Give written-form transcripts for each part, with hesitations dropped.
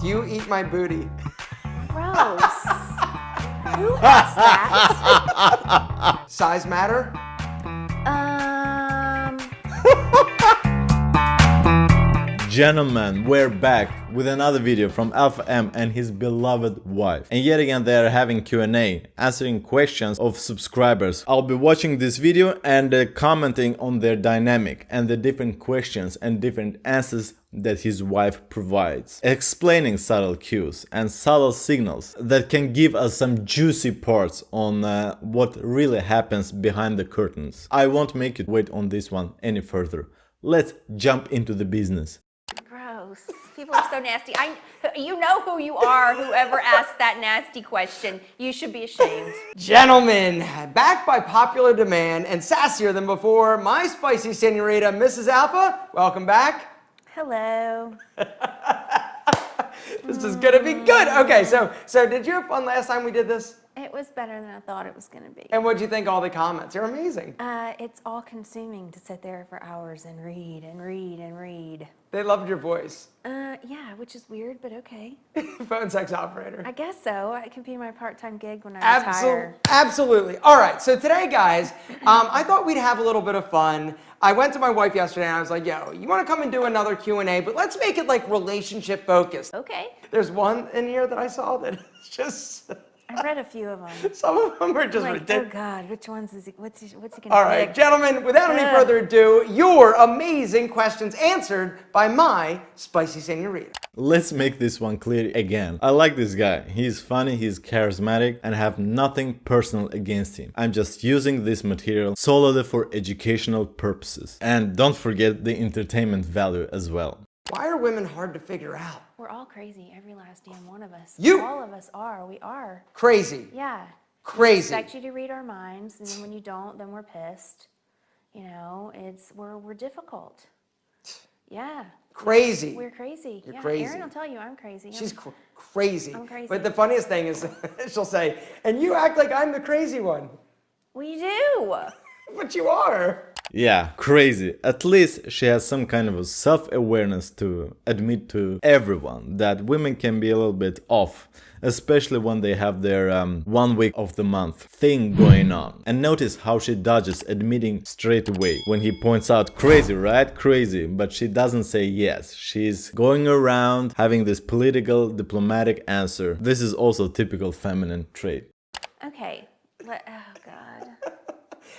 Do you eat my booty? Gross. Who asked that? Size matter? Gentlemen, we're back with another video from Alpha M and his beloved wife. And yet again they are having Q&A, answering questions of subscribers. I'll be watching this video and commenting on their dynamic and the different questions and different answers that his wife provides, explaining subtle cues and subtle signals that can give us some juicy parts on what really happens behind the curtains. I won't make you wait on this one any further. Let's jump into the business. Gross. People are so nasty. You know who you are, whoever asked that nasty question. You should be ashamed. Gentlemen, back by popular demand and sassier than before, my spicy senorita, Mrs. Alpha, welcome back. Hello. This is gonna be good. Okay, so did you have fun last time we did this? It was better than I thought it was going to be. And what'd you think of all the comments? They're amazing. It's all consuming to sit there for hours and read and read and read. They loved your voice. Yeah, which is weird, but okay. Phone sex operator. I guess so. It can be my part-time gig when I retire. Absolutely. All right, so today, guys, I thought we'd have a little bit of fun. I went to my wife yesterday and I was like, yo, you want to come and do another Q&A, but let's make it like relationship focused. Okay. There's one in here that I saw that is just... I read a few of them. Some of them are just like, ridiculous. oh God, which ones is he, what's he gonna pick? All right, gentlemen, without any further ado, your amazing questions answered by my spicy senorita. Let's make this one clear again. I like this guy. He's funny, he's charismatic, and I have nothing personal against him. I'm just using this material solely for educational purposes. And don't forget the entertainment value as well. Why are women hard to figure out? We're all crazy, every last damn one of us. You- All of us are. We are. Crazy. Yeah. Crazy. We expect you to read our minds, and then when you don't, then we're pissed. You know, we're difficult. Yeah. Crazy. We're crazy. You're yeah. crazy. Erin will tell you I'm crazy. She's crazy. I'm crazy. But the funniest thing is, she'll say, and you act like I'm the crazy one. We do. But you are. Yeah, crazy. At least she has some kind of a self-awareness to admit to everyone that women can be a little bit off, especially when they have their 1 week of the month thing going on. And notice how she dodges admitting straight away when he points out crazy, right? Crazy, but she doesn't say yes. She's going around having this political, diplomatic answer. This is also typical feminine trait. Okay. Oh God.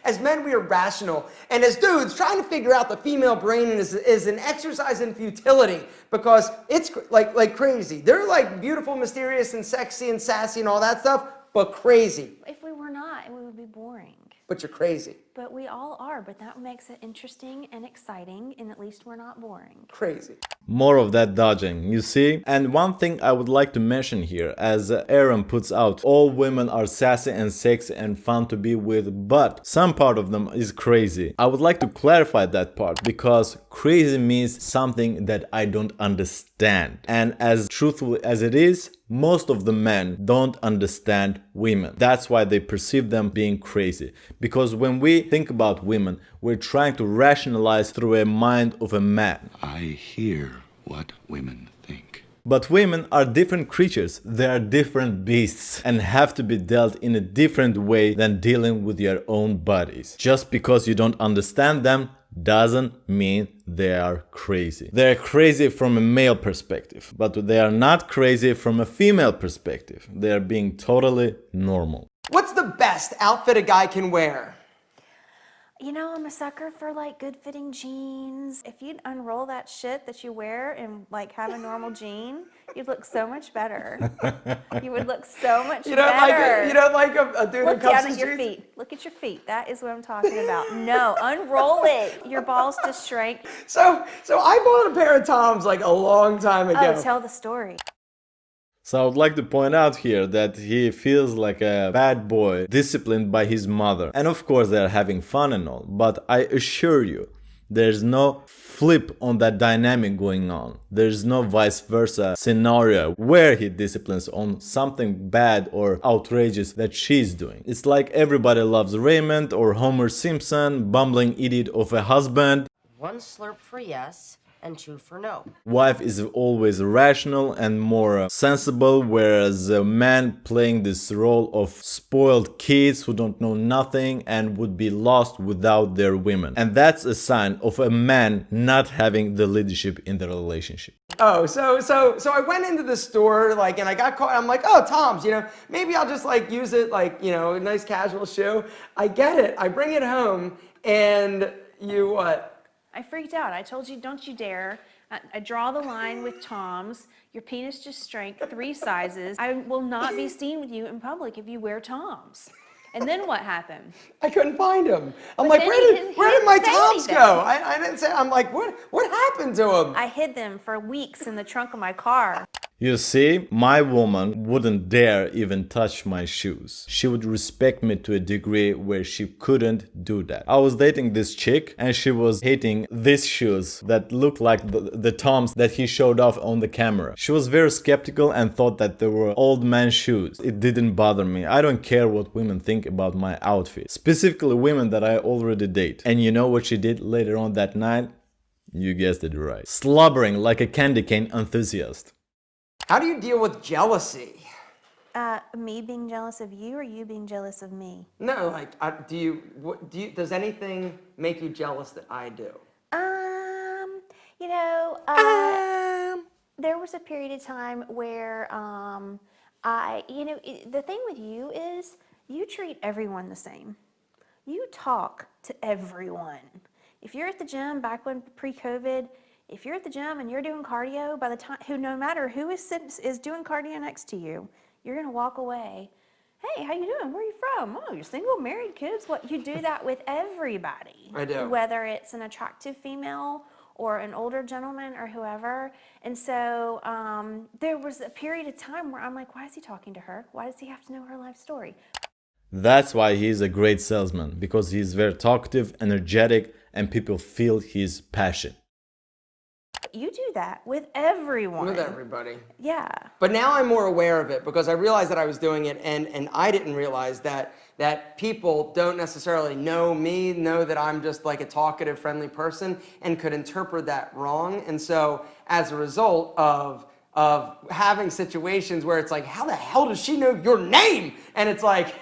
As men, we are rational. And as dudes, trying to figure out the female brain is an exercise in futility because it's like crazy. They're like beautiful, mysterious, and sexy, and sassy, and all that stuff, but crazy. If we were not, we would be boring. But you're crazy. But we all are, but that makes it interesting and exciting, and at least we're not boring. Crazy. More of that dodging, you see? And one thing I would like to mention here, as Aaron puts out, all women are sassy and sexy and fun to be with, but some part of them is crazy. I would like to clarify that part, because crazy means something that I don't understand. And as truthful as it is, most of the men don't understand women. That's why they perceive them being crazy. Because when we think about women, we're trying to rationalize through a mind of a man. I hear what women think. But women are different creatures, they are different beasts and have to be dealt in a different way than dealing with your own bodies. Just because you don't understand them doesn't mean they are crazy. They're crazy from a male perspective, but they are not crazy from a female perspective. They are being totally normal. What's the best outfit a guy can wear? You know, I'm a sucker for like good fitting jeans. If you'd unroll that shit that you wear and like have a normal jean, you'd look so much better. You would look so much better. You don't like a dude Look who comes down to at your streets? feet. Look at your feet. That is what I'm talking about. No, unroll it. Your balls just shrank. So I bought a pair of Toms like a long time ago. Oh, tell the story. So I would like to point out here that he feels like a bad boy, disciplined by his mother. And of course they're having fun and all, but I assure you, there's no flip on that dynamic going on. There's no vice versa scenario where he disciplines on something bad or outrageous that she's doing. It's like everybody loves Raymond or Homer Simpson, bumbling idiot of a husband. One slurp for yes, and 2 for no. Wife is always rational and more sensible, whereas a man playing this role of spoiled kids who don't know nothing and would be lost without their women. And that's a sign of a man not having the leadership in the relationship. Oh, so I went into the store, like, and I got caught. I'm like, oh, Tom's, maybe I'll just like use it, like, a nice casual shoe. I get it. I bring it home, and you what? I freaked out. I told you, don't you dare. I draw the line with Toms. Your penis just shrank 3 sizes. I will not be seen with you in public if you wear Toms. And then what happened? I couldn't find him. I'm But like, then where did he my didn't say Toms anything. go? I didn't say. I'm like, what happened to him? I hid them for weeks in the trunk of my car. You see, my woman wouldn't dare even touch my shoes. She would respect me to a degree where she couldn't do that. I was dating this chick and she was hating these shoes that looked like the Toms that he showed off on the camera. She was very skeptical and thought that they were old man shoes. It didn't bother me. I don't care what women think about my outfit. Specifically women that I already date. And you know what she did later on that night? You guessed it right. Slobbering like a candy cane enthusiast. How do you deal with jealousy? Me being jealous of you or you being jealous of me? No, like, does anything make you jealous that I do? There was a period of time where the thing with you is you treat everyone the same. You talk to everyone. If you're at the gym back when pre-COVID, if you're at the gym and you're doing cardio, by the time no matter who is doing cardio next to you, you're gonna walk away. Hey, how you doing? Where are you from? Oh, you're single, married, kids. What you do that with everybody. I do. Whether it's an attractive female or an older gentleman or whoever. And so there was a period of time where I'm like, why is he talking to her? Why does he have to know her life story? That's why he's a great salesman, because he's very talkative, energetic, and people feel his passion. You do that with everyone. With everybody. Yeah. But now I'm more aware of it because I realized that I was doing it, and I didn't realize that people don't necessarily know me, know that I'm just like a talkative, friendly person, and could interpret that wrong. And so as a result of having situations where it's like, how the hell does she know your name? And it's like,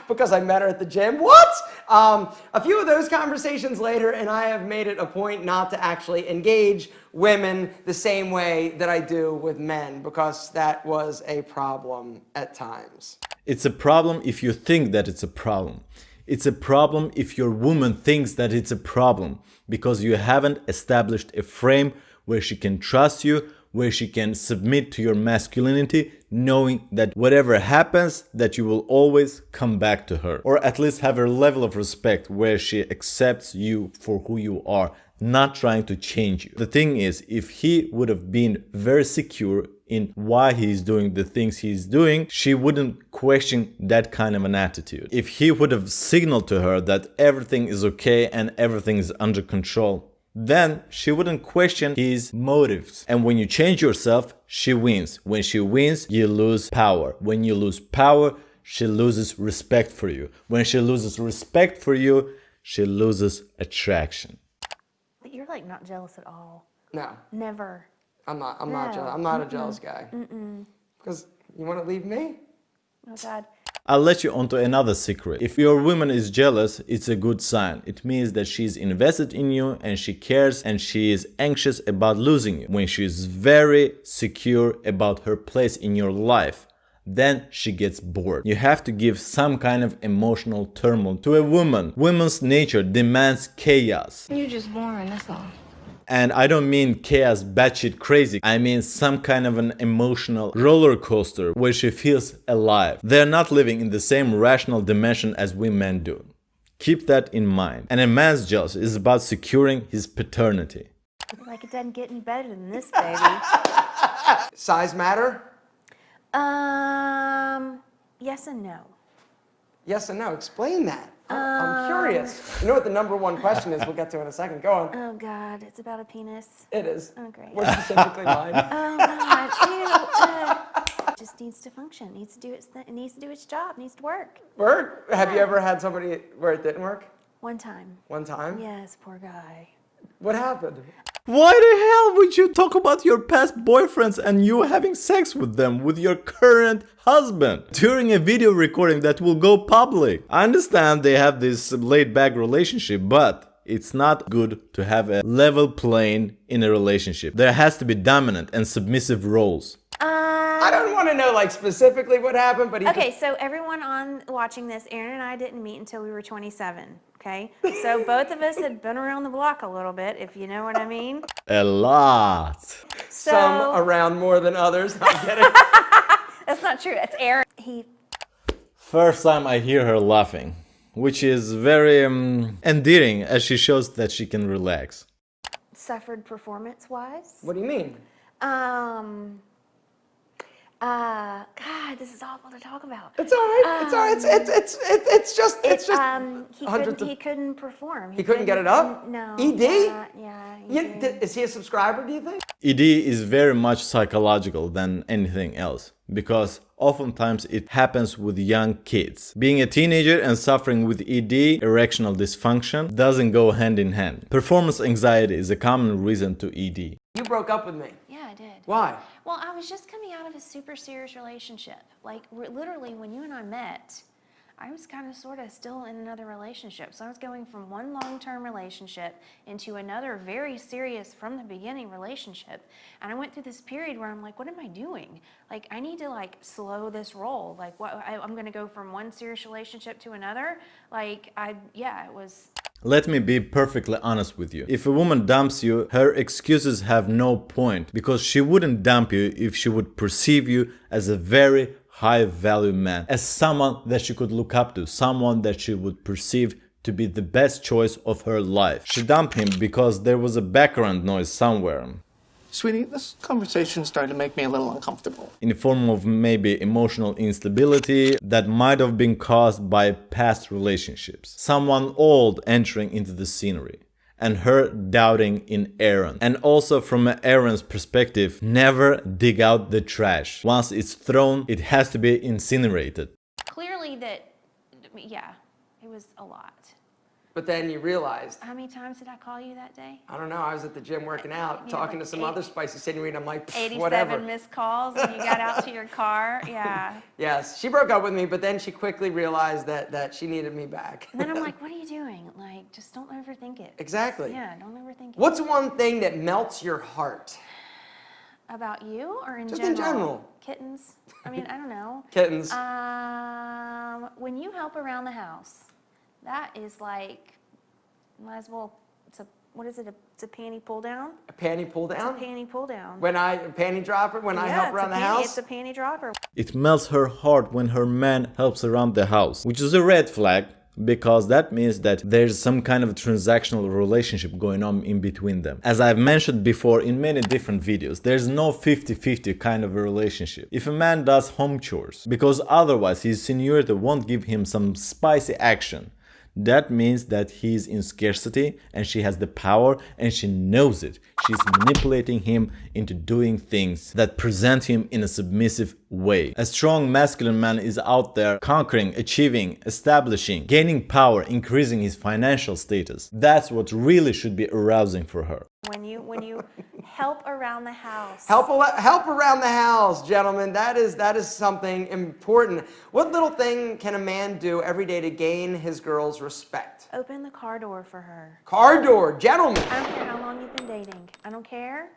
because I met her at the gym. What? A few of those conversations later, and I have made it a point not to actually engage women the same way that I do with men, because that was a problem at times. It's a problem if you think that it's a problem. It's a problem if your woman thinks that it's a problem, because you haven't established a frame where she can trust you, where she can submit to your masculinity, knowing that whatever happens, that you will always come back to her. Or at least have a level of respect where she accepts you for who you are, not trying to change you. The thing is, if he would have been very secure in why he's doing the things he's doing, she wouldn't question that kind of an attitude. If he would have signaled to her that everything is okay and everything is under control, then she wouldn't question his motives. And when you change yourself, she wins. When she wins, you lose power. When you lose power, she loses respect for you. When she loses respect for you, she loses attraction. But you're like not jealous at all. No, Never. I'm not No. jealous. I'm not a jealous guy. Because you want to leave me? Oh God. I'll let you onto another secret. If your woman is jealous, it's a good sign. It means that she's invested in you and she cares and she is anxious about losing you. When she is very secure about her place in your life, then she gets bored. You have to give some kind of emotional turmoil to a woman. Women's nature demands chaos. You're just boring, that's all. And I don't mean chaos batshit crazy. I mean some kind of an emotional roller coaster where she feels alive. They're not living in the same rational dimension as we men do. Keep that in mind. And a man's jealousy is about securing his paternity. Like it doesn't get any better than this, baby. Size matter? Yes and no. Yes and no. Explain that. I'm curious. You know what the number one question is? We'll get to in a second. Go on. Oh God, it's about a penis. It is. Oh great. More specifically mine. Oh God, it just needs to function. Needs to do it needs to do its job. Needs to work. Work? Have you ever had somebody where it didn't work? One time. One time? Yes, poor guy. What happened? Why the hell would you talk about your past boyfriends and you having sex with them with your current husband during a video recording that will go public? I understand they have this laid back relationship, but it's not good to have a level plane in a relationship. There has to be dominant and submissive roles. I don't want to know like specifically what happened, but he Okay, so everyone on watching this, Aaron and I didn't meet until we were 27. Okay, so both of us had been around the block a little bit, if you know what I mean. A lot. So some around more than others. I'm kidding. that's not true. It's Aaron. He First time I hear her laughing, which is very endearing as she shows that she can relax. suffered performance-wise. What do you mean? God, this is awful to talk about. It's all right. It's all right. It's just. He couldn't perform. He couldn't get it up? No. ED? Yeah. Is he a subscriber, do you think? ED is very much psychological than anything else because oftentimes it happens with young kids. Being a teenager and suffering with ED, erectional dysfunction, doesn't go hand in hand. Performance anxiety is a common reason to ED. You broke up with me. Yeah, I did. Why? Well, I was just coming out of a super serious relationship. Like, literally, when you and I met, I was kind of sort of still in another relationship. So I was going from one long-term relationship into another very serious from the beginning relationship. And I went through this period where I'm like, what am I doing? Like, I need to like slow this roll. Like, I'm going to go from one serious relationship to another. Like, it was... Let me be perfectly honest with you. If a woman dumps you, her excuses have no point because she wouldn't dump you if she would perceive you as a very high value man, as someone that she could look up to, someone that she would perceive to be the best choice of her life. She dumped him because there was a background noise somewhere. Sweetie, this conversation started to make me a little uncomfortable. In the form of maybe emotional instability that might have been caused by past relationships. Someone old entering into the scenery. And her doubting in Aaron. And also from Aaron's perspective, never dig out the trash. Once it's thrown, it has to be incinerated. Clearly that, yeah, it was a lot. But then you realized. How many times did I call you that day? I don't know. I was at the gym working out, Yeah, talking like to some other spicy senorita. I'm like, 87 whatever. missed calls when you got out to your car. Yeah. Yes, she broke up with me, but then she quickly realized that she needed me back. And then I'm like, what are you doing? Like, just don't overthink it. Exactly. Yeah, don't overthink it. What's one thing that melts your heart? About you or in Just general? in general. Kittens. I mean, I don't know. Kittens. When you help around the house, that is like, might as well, what is it? It's a panty pull down? A panty pull down? It's a panty pull down. A panty dropper when I help around the house? It's a panty dropper. It melts her heart when her man helps around the house, which is a red flag because that means that there's some kind of transactional relationship going on in between them. As I've mentioned before in many different videos, there's no 50-50 kind of a relationship. If a man does home chores, because otherwise his seniority won't give him some spicy action, that means that he's in scarcity and she has the power and she knows it. She's manipulating him into doing things that present him in a submissive way. A strong masculine man is out there conquering, achieving, establishing, gaining power, increasing his financial status. That's what really should be arousing for her. When you help around the house. Help around the house, gentlemen. That is something important. What little thing can a man do every day to gain his girl's respect? Open the car door for her. Car door, gentlemen. I don't care how long you've been dating. I don't care.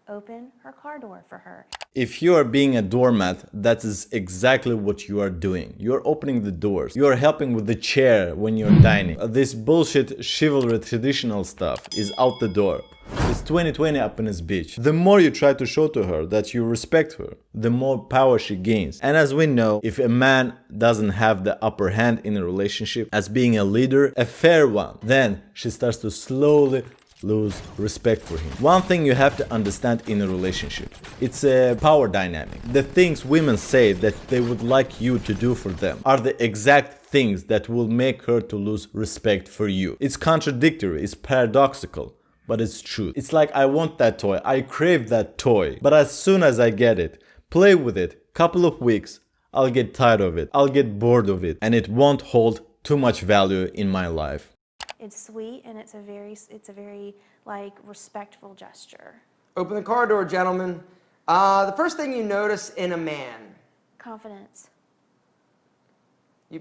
Open her car door for her. If you are being a doormat, that is exactly what you are doing. You're opening the doors. You're helping with the chair when you're dining. This bullshit chivalry traditional stuff is out the door. It's 2020 up in his bitch. The more you try to show to her that you respect her, the more power she gains. And as we know, if a man doesn't have the upper hand in a relationship as being a leader, a fair one, then she starts to slowly lose respect for him. One thing you have to understand in a relationship, it's a power dynamic. The things women say that they would like you to do for them are the exact things that will make her to lose respect for you. It's contradictory, it's paradoxical, but it's true. It's like, I want that toy, I crave that toy, but as soon as I get it, play with it, couple of weeks, I'll get tired of it, I'll get bored of it, and it won't hold too much value in my life. It's sweet and it's a very like respectful gesture. Open the car door, gentlemen. The first thing you notice in a man. Confidence.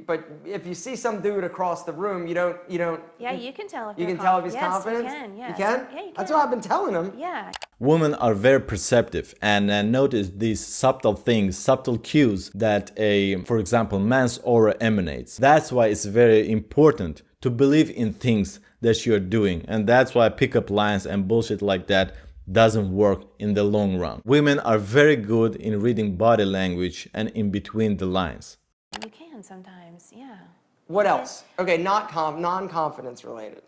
But if you see some dude across the room, you don't. Yeah, you can tell if You they're can tell if he's yes, confident. You can. Yes. You can. Yeah, you can. That's what I've been telling him. Yeah. Women are very perceptive and notice these subtle things, subtle cues that for example, man's aura emanates. That's why it's very important to believe in things that you're doing, and that's why pickup lines and bullshit like that doesn't work in the long run. Women are very good in reading body language and in between the lines. You can sometimes, yeah. What else? Okay, non-confidence related.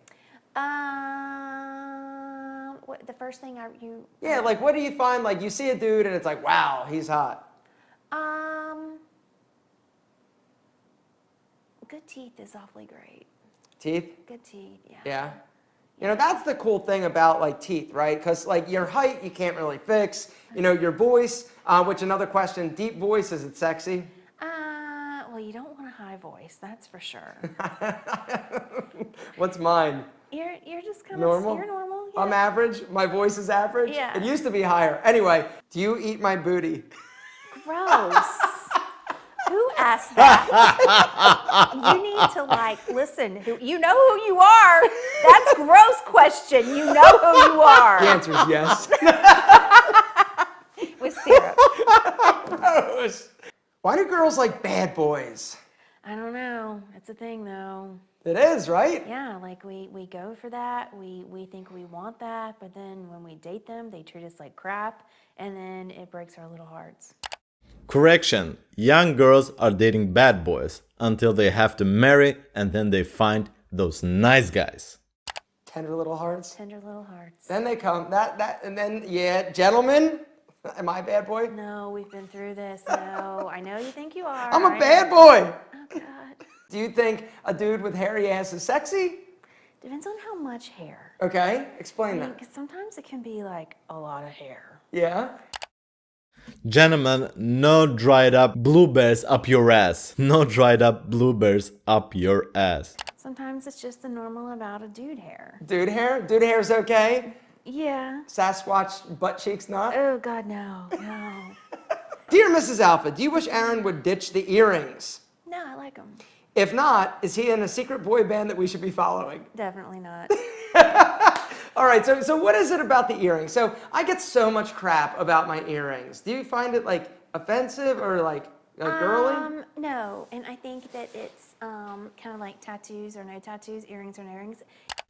What the first thing you? Yeah, like what do you find? Like you see a dude and it's like, wow, he's hot. Good teeth is awfully great. Teeth? Good teeth, yeah. Yeah. You know, that's the cool thing about like teeth, right? Because like your height, you can't really fix. You know, your voice, which another question, deep voice, is it sexy? Well, you don't want a high voice, that's for sure. What's mine? You're just kind Normal? of you're normal. Yeah. I'm average. My voice is average. Yeah. It used to be higher. Anyway, do you eat my booty? Gross. Who asked that? You need to like listen. You know who you are. That's a gross question. You know who you are. The answer is yes. With syrup. Gross. Why do girls like bad boys? I don't know. It's a thing though. It is, right? Yeah, like we go for that. We think we want that, but then when we date them, they treat us like crap, and then it breaks our little hearts. Correction, young girls are dating bad boys until they have to marry and then they find those nice guys. Tender little hearts. Tender little hearts. Then they come. And then, yeah, gentlemen, am I a bad boy? No, we've been through this. No, I know you think you are. I'm a bad boy. Oh, God. Do you think a dude with hairy ass is sexy? Depends on how much hair. Okay, explain that. Because sometimes it can be like a lot of hair. Yeah? Gentlemen, no dried up blueberries up your ass. No dried up blueberries up your ass. Sometimes it's just the normal amount of dude hair. Dude hair? Dude hair's okay? Yeah. Sasquatch butt cheeks not? Oh, God, no. No. Dear Mrs. Alpha, do you wish Aaron would ditch the earrings? No, I like them. If not, is he in a secret boy band that we should be following? Definitely not. All right, so what is it about the earrings? So I get so much crap about my earrings. Do you find it like offensive or like girly? No, and I think that it's kind of like tattoos or no tattoos, earrings or no earrings.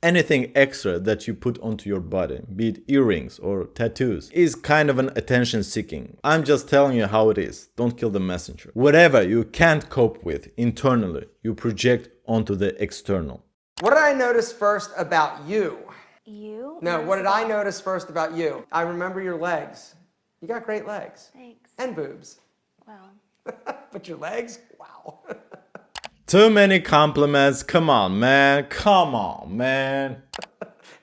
Anything extra that you put onto your body, be it earrings or tattoos, is kind of an attention seeking. I'm just telling you how it is. Don't kill the messenger. Whatever you can't cope with internally, you project onto the external. What did I notice first about you? You? No, what did I notice first about you? I remember your legs. You got great legs. Thanks. And boobs. Well, But your legs? Wow. Too many compliments. Come on, man. Come on, man.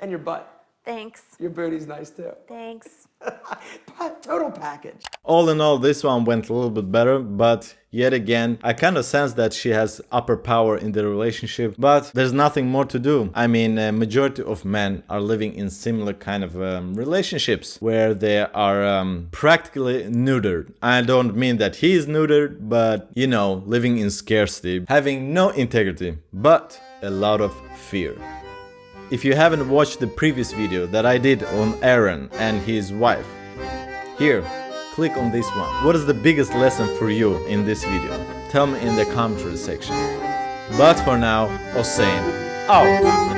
And your butt. thanks. Your booty's nice too. Thanks. Total package. All in all, this one went a little bit better, but yet again, I kind of sense that she has upper power in the relationship, but there's nothing more to do. I mean, a majority of men are living in similar kind of relationships where they are practically neutered. I don't mean that he is neutered, but you know, living in scarcity, having no integrity, but a lot of fear. If you haven't watched the previous video that I did on Aaron and his wife, here, click on this one. What is the biggest lesson for you in this video? Tell me in the commentary section. But for now, Hossein out.